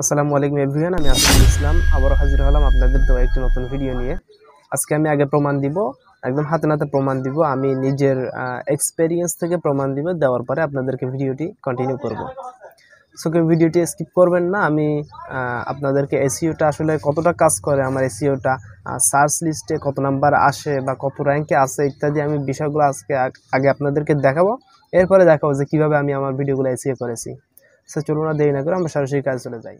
আসসালামু আলাইকুম এভরিওয়ান, আমি আসিফুল ইসলাম আবারও হাজির হলাম আপনাদের দেওয়া একটি নতুন ভিডিও নিয়ে। আজকে আমি আগে প্রমাণ দিব, একদম হাতে নাতে প্রমাণ দিব, আমি নিজের এক্সপেরিয়েন্স থেকে প্রমাণ দিব, দেওয়ার পরে আপনাদেরকে ভিডিওটি কন্টিনিউ করব। সো কেউ ভিডিওটি স্কিপ করবেন না। আমি আপনাদেরকে এসইওটা আসলে কতটা কাজ করে, আমার এসইওটা সার্চ লিস্টে কত নাম্বার আসে বা কত র্যাঙ্কে আসে ইত্যাদি আমি বিষয়গুলো আজকে আগে আপনাদেরকে দেখাবো, এরপরে দেখাবো যে কীভাবে আমি আমার ভিডিওগুলো এসইও করেছি। সো চলুন না দেরি না করে আমরা সরাসরি কাজে চলে যাই।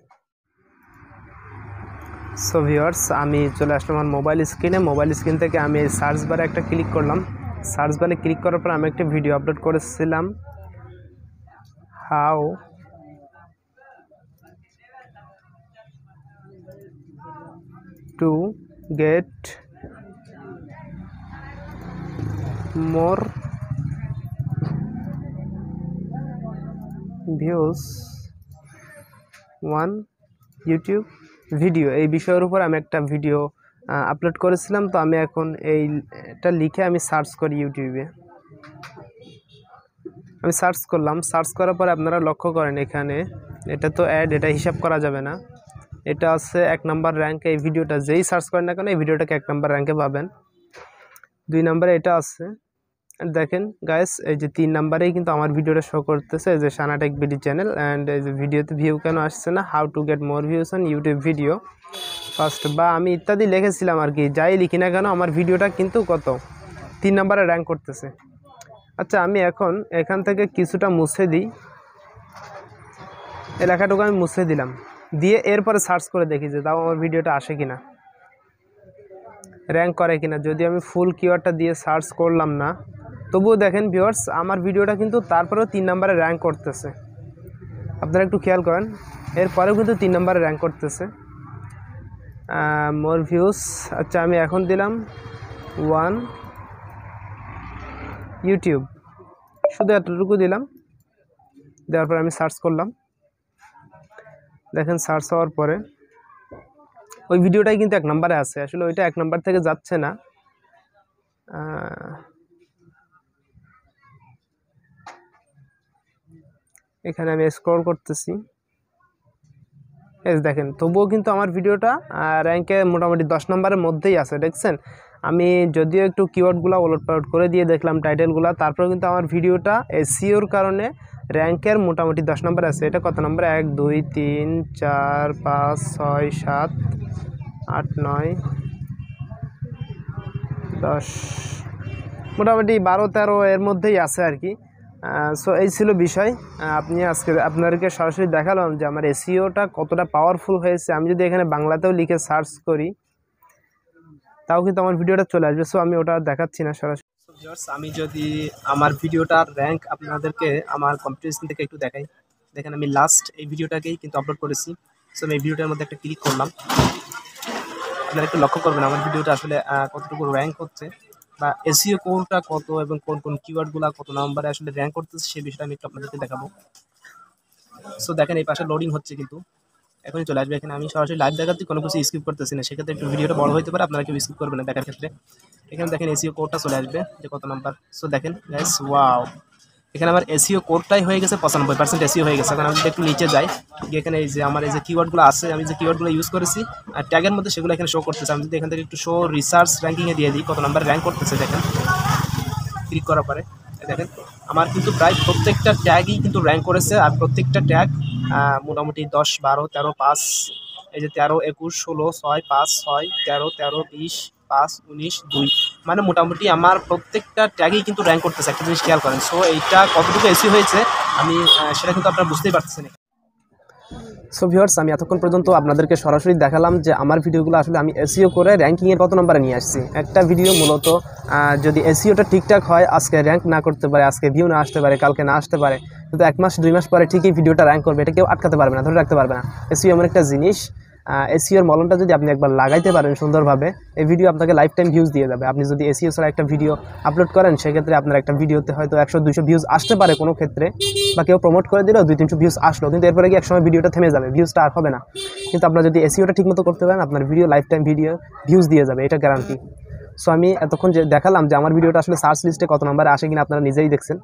সো ভিউয়ার্স, আমি চলে আসলাম আমার মোবাইল স্ক্রিনে। মোবাইল স্ক্রিন থেকে আমি সার্চ বারে একটা ক্লিক করলাম। সার্চ বারে ক্লিক করার পর আমি একটা ভিডিও আপলোড করেছিলাম, how to get more views one YouTube video, এই বিষয়ের উপর আমি একটা ভিডিও আপলোড করেছিলাম। তো আমি এখন এইটা লিখে আমি সার্চ করি ইউটিউবে। আমি সার্চ করলাম, সার্চ করার পরে আপনারা লক্ষ্য করেন এখানে এটা তো অ্যাড, এটা হিসাব করা যাবে না। এটা আছে 1 নম্বর র্যাঙ্কে। এই ভিডিওটা যেই সার্চ করেন না কেন এই ভিডিওটাকে 1 নম্বর র্যাঙ্কে পাবেন। 2 নম্বরে এটা আছে। দেখেন গাইস, এই যে 3 নম্বরেই কিন্তু আমার ভিডিওটা শো করতেছে, এই যে সানাটেক বিডি চ্যানেল। অ্যান্ড এই যে ভিডিওতে ভিউ কেন আসছে না, how to get more views on YouTube video first, বা আমি ইত্যাদি লিখেছিলাম আর কি। যাই লিখি না কেন আমার ভিডিওটা কিন্তু কত 3 নম্বরে র্যাঙ্ক করতেছে। আচ্ছা, আমি এখন এখান থেকে কিছুটা মুছে দিই, এই লেখাটুকু আমি মুছে দিলাম, দিয়ে এরপরে সার্চ করে দেখি যে তাও আমার ভিডিওটা আসে কিনা, র্যাঙ্ক করে কিনা। যদি আমি ফুল কিওয়ার্ডটা দিয়ে সার্চ করলাম না, তবুও দেখেন ভিউয়ার্স আমার ভিডিওটা কিন্তু তারপরেও 3 নম্বরে র্যাঙ্ক করতেছে। আপনারা একটু খেয়াল করেন, এরপরেও কিন্তু 3 নম্বরে র্যাঙ্ক করতেছে। মোর ভিউজ, আচ্ছা আমি এখন দিলাম 1 ইউটিউব, শুধু এতটুকু দিলাম। দেওয়ার পরে আমি সার্চ করলাম, দেখেন সার্চ হওয়ার পরে ওই ভিডিওটাই কিন্তু 1 নম্বরে আছে। আসলে ওইটা 1 নম্বর থেকে যাচ্ছে না। এখানে আমি স্ক্রল করতেছি, এই দেখেন তবুও কিন্তু আমার ভিডিওটা র্যাঙ্কে মোটামুটি 10 নম্বরের মধ্যেই আছে। দেখছেন, আমি যদিও একটু কিওয়ার্ডগুলো ওলটপালট করে দিয়ে দেখলাম টাইটেলগুলো, তারপরেও কিন্তু আমার ভিডিওটা এসইওর কারণে র্যাঙ্কের মোটামুটি 10 নম্বরে আছে। এটা কত নম্বরে, 1 2 3 4 5 6 7 8 9 10, মোটামুটি 12 13 এর মধ্যেই আছে আর কি। সো এই ছিল বিষয়। আপনি আজকে আপনাদেরকে সরাসরি দেখালাম যে আমার এসইওটা কতটা পাওয়ারফুল হয়েছে। আমি যদি এখানে বাংলাতেও লিখে সার্চ করি তাও কিন্তু আমার ভিডিওটা চলে আসবে। সো আমি ওটা দেখাচ্ছি না সরাসরি। আমি যদি আমার ভিডিওটার র্যাঙ্ক আপনাদেরকে আমার কম্পিটিশন থেকে একটু দেখাই, দেখেন আমি লাস্ট এই ভিডিওটাকেই কিন্তু আপলোড করেছি। সো আমি এই ভিডিওটার মধ্যে একটা ক্লিক করলাম, আপনারা একটু লক্ষ্য করবেন আমার ভিডিওটা আসলে কতটুকু র্যাঙ্ক হচ্ছে, বা এসইও কোডটা কত এবং কোন কোন কিওয়ার্ডগুলো কত নম্বরে আসলে র্যাঙ্ক করতেছে সেই বিষয়টা আমি একটু আপনাদেরকে দেখাবো। সো দেখেন এই পাশে লোডিং হচ্ছে, কিন্তু এখনই চলে আসবে। এখানে আমি সরাসরি লাইভ দেখাচ্ছি, কোনো কিছু স্কিপ করতেছি না, সেক্ষেত্রে একটু ভিডিওটা বড় হতে পারে, আপনারা কেউ স্কিপ করবেন না দেখার ক্ষেত্রে। এখানে দেখেন এসইও কোডটা চলে আসবে যে কত নাম্বার। সো দেখেন গাইস, ওয়াও, এখানে আমার এসইও কোডটাই হয়ে গেছে 95% এসইও হয়ে গেছে। এখন আমি একটু নিচে যাই, গিয়ে এখানে এই যে আমার এই যে কিওয়ার্ডগুলো আছে, আমি যে কিওয়ার্ডগুলো ইউজ করেছি আর ট্যাগের মধ্যে সেগুলো এখানে শো করতেছে। আমি যদি এখান থেকে একটু শো রিসার্চ র্যাঙ্কিংয়ে দিয়ে দিই কত নাম্বার র্যাঙ্ক করতেছে, দেখেন ক্লিক করার পরে দেখেন আমার কিন্তু প্রায় প্রত্যেকটা ট্যাগই কিন্তু র্যাঙ্ক করেছে। আর প্রত্যেকটা ট্যাগ মোটামুটি 10 12 13 5, এই যে 13 21 16 6 5 6 13 13 20 5 19 2, মানে মোটামুটি আমার প্রত্যেকটা ট্যাগেই কিন্তু র্যাঙ্ক করতেছে। একটা জিনিস খেয়াল করেন। সো এইটা কতটুকু এসি হয়েছে আমি সেটা কিন্তু আপনারা বুঝতেই পারতেছেন। সো ভিউয়ার্স, আমি এতক্ষণ পর্যন্ত আপনাদেরকে সরাসরি দেখালাম যে আমার ভিডিওগুলো আসলে আমি এসইও করে র্যাঙ্কিংয়ের কত নম্বরে নিয়ে আসছি। একটা ভিডিও মূলত যদি এসইওটা ঠিকঠাক হয় আজকে র্যাঙ্ক না করতে পারে, আজকে ভিউ না আসতে পারে, কালকে না আসতে পারে, কিন্তু 1 মাস 2 মাস পরে ঠিকই ভিডিওটা র্যাঙ্ক করবে। এটা কেউ আটকাতে পারবে না, ধরে রাখতে পারবে না। এসইও এমন একটা জিনিস, এসইওর মলমটা যদি আপনি একবার লাগাইতে পারেন সুন্দরভাবে, এই ভিডিও আপনাকে লাইফ টাইম ভিউজ দিয়ে যাবে। আপনি যদি এসইও ছাড়া একটা ভিডিও আপলোড করেন সেক্ষেত্রে আপনার একটা ভিডিওতে হয়তো 100-200 ভিউজ আসতে পারে কোনো ক্ষেত্রে, বা কেউ প্রমোট করে দিলেও 200-300 ভিউজ আসলো, কিন্তু এরপরে গিয়ে একসময় ভিডিওটা থেমে যাবে, ভিউজটা আর হবে না। কিন্তু আপনার যদি এসইওটা ঠিকমতো করতে পারেন আপনার video life time video views দিয়ে যাবে, এটা গ্যারান্টি। সো আমি এতক্ষণ যে দেখালাম যে আমার ভিডিওটা আসলে সার্চ লিস্টে কত নম্বরে আসে কিনা আপনারা নিজেই দেখছেন।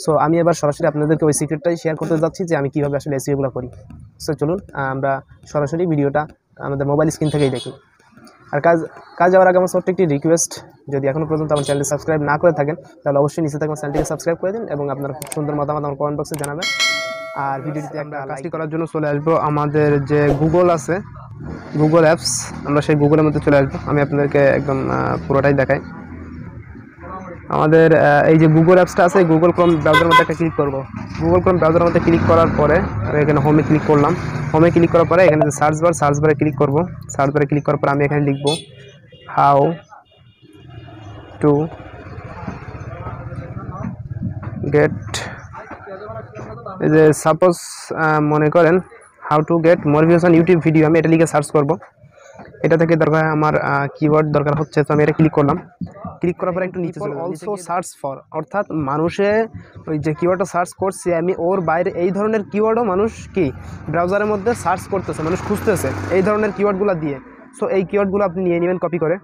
সো আমি এবার সরাসরি আপনাদেরকে ওই সিক্রেটটাই শেয়ার করতে যাচ্ছি যে আমি কীভাবে আসলে এসইওগুলো করি। সো চলুন আমরা সরাসরি ভিডিওটা আমাদের মোবাইল স্ক্রিন থেকেই দেখি। আর কাজ যাওয়ার আগে আমার ছোট্ট একটি রিকোয়েস্ট, যদি এখনও পর্যন্ত আমার চ্যানেলটি সাবস্ক্রাইব না করে থাকেন তাহলে অবশ্যই নিচে থাকা চ্যানেলটিকে সাবস্ক্রাইব করে দিন এবং আপনার খুব সুন্দর মতামত আমার কমেন্ট বক্সে জানাবেন। আর ভিডিওটিতে আমরা কাজটি করার জন্য চলে আসবো আমাদের যে গুগল আছে, গুগল অ্যাপস, আমরা সেই গুগলের মধ্যে চলে আসবো। আমি আপনাদেরকে একদম পুরোটাই দেখাই। আমাদের এই যে গুগল অ্যাপসটা আছে, গুগল ক্রোম ব্রাউজারের মধ্যে একটা ক্লিক করব। গুগল ক্রোম ব্রাউজারের মধ্যে ক্লিক করার পরে আমি এখানে হোমে ক্লিক করলাম। হোমে ক্লিক করার পরে এখানে যে সার্চ বারে ক্লিক করব। সার্চ বারে ক্লিক করার পরে আমি এখানে লিখব হাউ টু গেট, এই যে সাপোজ মনে করেন how to get more views on YouTube video, আমি এটা লিখে সার্চ করব। এটা থেকে দরকার আমার কিওয়ার্ড দরকার হচ্ছে, তো আমি এটা ক্লিক করলাম। ক্লিক করার পরে একটু নিচে অলসো সার্চ ফর, অর্থাৎ মানুষে ওই যে কিওয়ার্ডটা সার্চ করছে আমি ওর বাইরে এই ধরনের কিওয়ার্ডও মানুষ কি ব্রাউজারের মধ্যে সার্চ করতেছে, মানুষ খুঁজতেছে এই ধরনের কিওয়ার্ডগুলো দিয়ে। সো এই কিওয়ার্ডগুলো আপনি নিয়ে নেবেন কপি করে।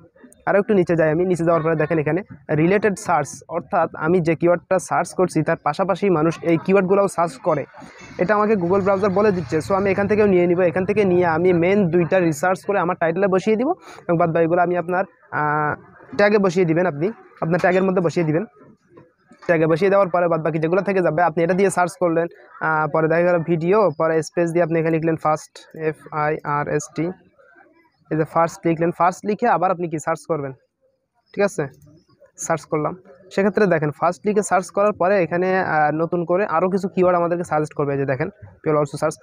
আরও একটু নিচে যাই, আমি নিচে যাওয়ার পরে দেখেন এখানে রিলেটেড সার্চ, অর্থাৎ আমি যে কিওয়ার্ডটা সার্চ করছি তার পাশাপাশি মানুষ এই কিওয়ার্ডগুলোও সার্চ করে, এটা আমাকে গুগল ব্রাউজার বলে দিচ্ছে। সো আমি এখান থেকেও নিয়ে নিব। এখান থেকে নিয়ে আমি মেন দুইটা রিসার্চ করে আমার টাইটেলে বসিয়ে দিব এবং বাদ বাকিগুলো আমি আপনার ট্যাগে বসিয়ে দিবেন। আপনি আপনার ট্যাগের মধ্যে বসিয়ে দিবেন। ট্যাগে বসিয়ে দেওয়ার পরে বাদ বাকি যেগুলো থেকে যাবে আপনি এটা দিয়ে সার্চ করলেন, পরে দেখা গেল ভিডিও, পরে স্পেস দিয়ে আপনি এখানে লিখলেন ফার্স্ট, FIRST, এই যে ফার্স্ট লিখলেন। ফার্স্ট লিখে আবার আপনি কি সার্চ করবেন, ঠিক আছে? সার্চ করলাম, সেক্ষেত্রে দেখেন ফার্স্ট লিখে সার্চ করার পরে এখানে নতুন করে আরও কিছু কিওয়ার্ড আমাদেরকে সাজেস্ট করবে, যে দেখেন পিপল অলসো সার্চ,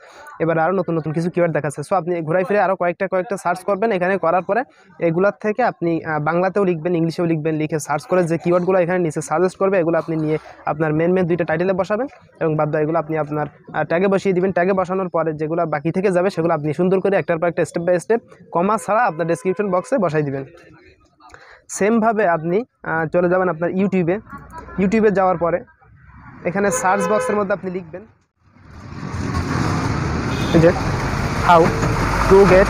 এবার আরও নতুন নতুন কিছু কিওয়ার্ড দেখাচ্ছে। সো আপনি ঘুরাই ফিরে আরও কয়েকটা সার্চ করবেন। এখানে করার পরে এগুলার থেকে আপনি বাংলাতেও লিখবেন, ইংলিশেও লিখবেন, লিখে সার্চ করে যে কিওয়ার্ডগুলো এখানে নিচে সাজেস্ট করবে এগুলো আপনি নিয়ে আপনার মেন দুইটা টাইটেলে বসাবেন এবং বাদ এগুলো আপনি আপনার ট্যাগে বসিয়ে দিবেন। ট্যাগে বসানোর পরে যেগুলো বাকি থেকে যাবে সেগুলো আপনি সুন্দর করে একটার পর একটা স্টেপ বাই স্টেপ কমা ছাড়া আপনার ডেসক্রিপশন বক্সে বসাই দিবেন। সেমভাবে আপনি চলে যাবেন আপনার ইউটিউবে যাওয়ার পরে এখানে সার্চ বক্সের মধ্যে আপনি লিখবেন যে how to get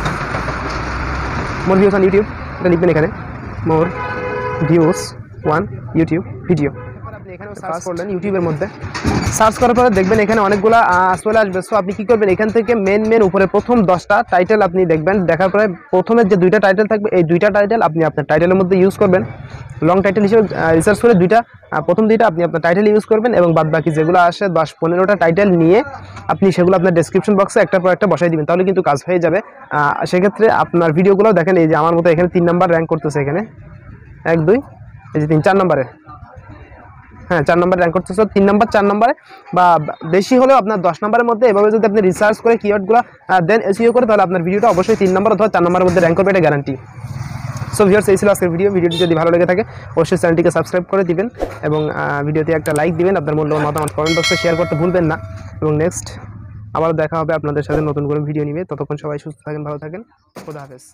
more views on YouTube, এটা লিখবেন এখানে মোর ভিউজ অন ইউটিউব ভিডিও। আপনি এখানেও সার্চ করলেন ইউটিউবের মধ্যে, সার্চ করার পরে দেখবেন এখানে অনেকগুলো চলে আসবে। সো আপনি কী করবেন, এখান থেকে মেন উপরে প্রথম 10টা টাইটেল আপনি দেখবেন। দেখার পরে প্রথমে যে দুইটা টাইটেল থাকবে এই দুইটা টাইটেল আপনি আপনার টাইটেলের মধ্যে ইউজ করবেন। লং টাইটেল হিসেবে রিসার্চ করে প্রথম দুইটা আপনি আপনার টাইটেল ইউজ করবেন এবং বাদ বাকি যেগুলো আসে 10-15টা টাইটেল নিয়ে আপনি সেগুলো আপনার ডেসক্রিপশন বক্সে একটার পর একটা বসাই দিবেন, তাহলে কিন্তু কাজ হয়ে যাবে। সেক্ষেত্রে আপনার ভিডিওগুলো দেখেন, এই যে আমার মতো এখানে 3 নাম্বার র্যাঙ্ক করতেছে, এখানে 1 2 এই যে 3 4 নম্বরে, হ্যাঁ 4 নম্বরে র্যাঙ্ক করতেছে। 3 নম্বর 4 নম্বরে বা বেশি হলেও আপনার 10 নম্বরের মধ্যে এভাবে যদি আপনি রিসার্চ করে কিওয়ার্ডগুলো দেন এসইও করে, তাহলে আপনার ভিডিওটা অবশ্যই 3 নম্বর অথবা 4 নম্বরের মধ্যে র্যাঙ্ক করবে, এটা গ্যারান্টি। সো ভিউয়ার্স, এই ছিল আজকের ভিডিওটি যদি ভালো লেগে থাকে অবশ্যই চ্যানেলটিকে সাবস্ক্রাইব করে দিবেন এবং ভিডিওতে একটা লাইক দিবেন। আপনার মূল্যবান মতামত কমেন্ট বক্সে শেয়ার করতে ভুলবেন না এবং নেক্সট আবার দেখা হবে আপনাদের সাথে নতুন করে ভিডিও নিয়ে। ততক্ষণ সবাই সুস্থ থাকেন, ভালো থাকেন, খোদা হাফেজ।